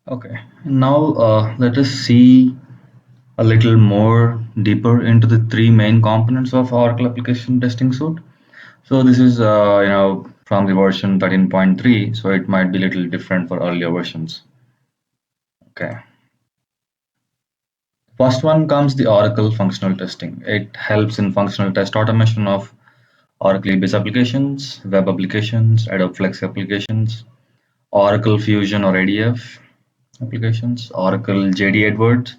Okay, now let us see a little more deeper into the three main components of Oracle Application Testing Suite. So this is from the version 13.3, so it might be a little different for earlier versions. Okay, first one comes the Oracle Functional Testing. It helps in functional test automation of Oracle EBS applications, web applications, Adobe Flex applications, Oracle Fusion or ADF applications, Oracle JD Edwards,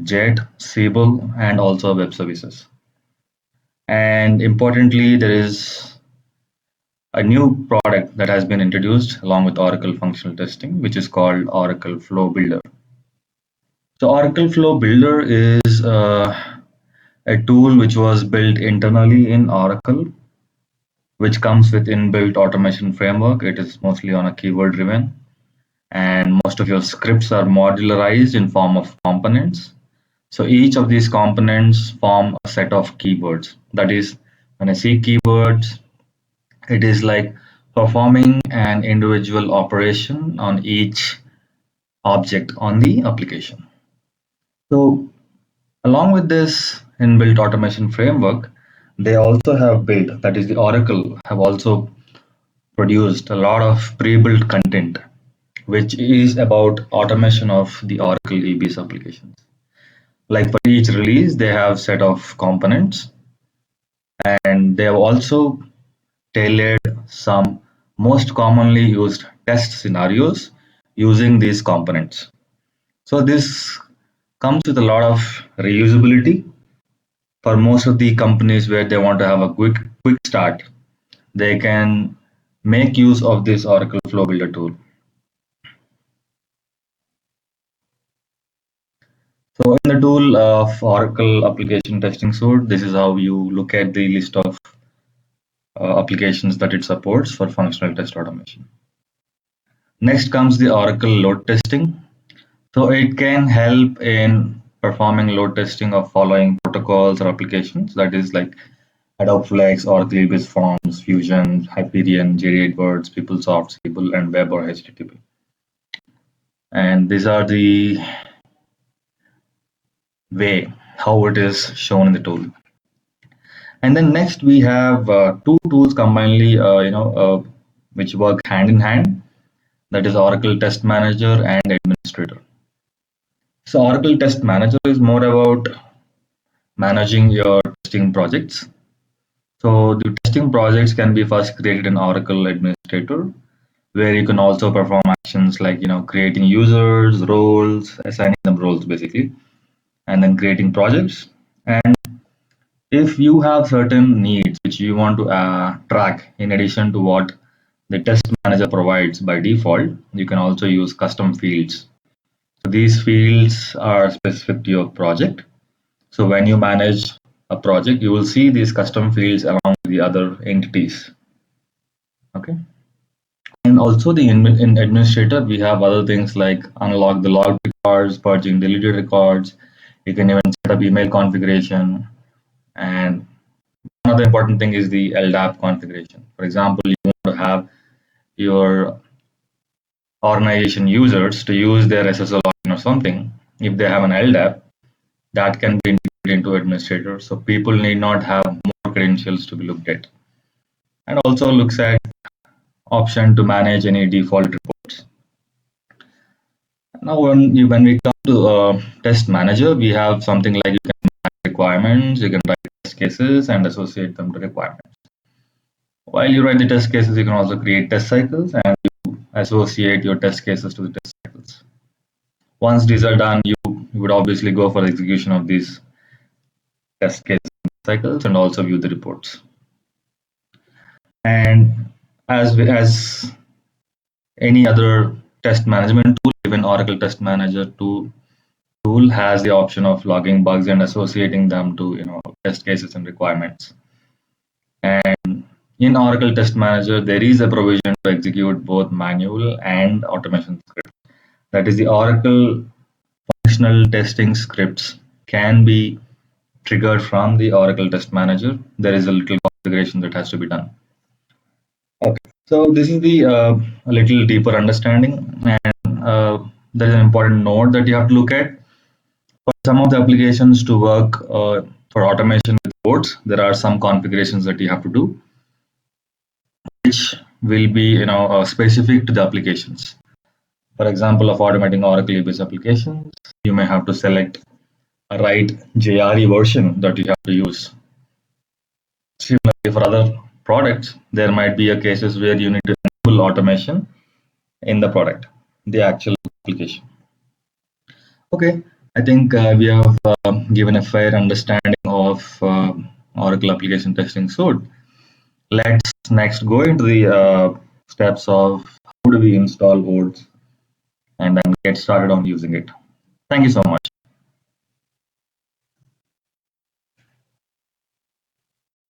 Jet, Siebel, and also web services. And importantly, there is a new product that has been introduced along with Oracle functional testing, which is called Oracle Flow Builder. So Oracle Flow Builder is a tool which was built internally in Oracle, which comes with inbuilt automation framework. It is mostly on a keyword driven, and most of your scripts are modularized in form of components. So each of these components form a set of keywords. That is, when I see keywords, it is like performing an individual operation on each object on the application. So along with this inbuilt automation framework, they also have built, that is the Oracle, have also produced a lot of pre-built content, which is about automation of the Oracle EBS applications. Like for each release, they have set of components, and they have also tailored some most commonly used test scenarios using these components. So this comes with a lot of reusability for most of the companies where they want to have a quick start. They can make use of this Oracle Flow Builder tool. So in the tool of Oracle Application Testing Suite, this is how you look at the list of applications that it supports for functional test automation. Next comes the Oracle load testing. So it can help in performing load testing of following protocols or applications. That is like Adobe Flex, Oracle EBS Forms, Fusion, Hyperion, JD Edwards, PeopleSoft, Siebel, and Web or HTTP. And these are the way how it is shown in the tool. And then next we have two tools combinedly, which work hand in hand. That is Oracle Test Manager and Administrator. So Oracle Test Manager is more about managing your testing projects. So the testing projects can be first created in Oracle Administrator, where you can also perform actions like creating users, roles, assigning them roles basically, and then creating projects. And if you have certain needs which you want to track in addition to what the test manager provides by default, you can also use custom fields. So these fields are specific to your project. So when you manage a project, you will see these custom fields along with the other entities. Okay. And also in administrator, we have other things like unlock the logged records, purging deleted records. You can even set up email configuration. And another important thing is the LDAP configuration. For example, you want to have your organization users to use their SSL login or something. If they have an LDAP, that can be integrated into administrator. So people need not have more credentials to be looked at. And also looks at option to manage any default reports. Now, when we come to test manager, we have something like you can manage requirements, you can write test cases and associate them to requirements. While you write the test cases, you can also create test cycles and you associate your test cases to the test cycles. Once these are done, you would obviously go for the execution of these test case cycles and also view the reports. And as any other test management tool, even Oracle Test Manager tool has the option of logging bugs and associating them to test cases and requirements. And in Oracle Test Manager, there is a provision to execute both manual and automation scripts. That is, the Oracle functional testing scripts can be triggered from the Oracle Test Manager. There is a little configuration that has to be done. Okay, so this is the a little deeper understanding, and there is an important note that you have to look at. For some of the applications to work for automation with codes, there are some configurations that you have to do, which will be specific to the applications. For example, of automating Oracle based applications, you may have to select a right JRE version that you have to use. Similarly, for other products, there might be a cases where you need to enable automation in the product, the actual application. Okay, I think we have given a fair understanding of Oracle application testing suite. Let's next go into the steps of how do we install Oats and then get started on using it. Thank you so much.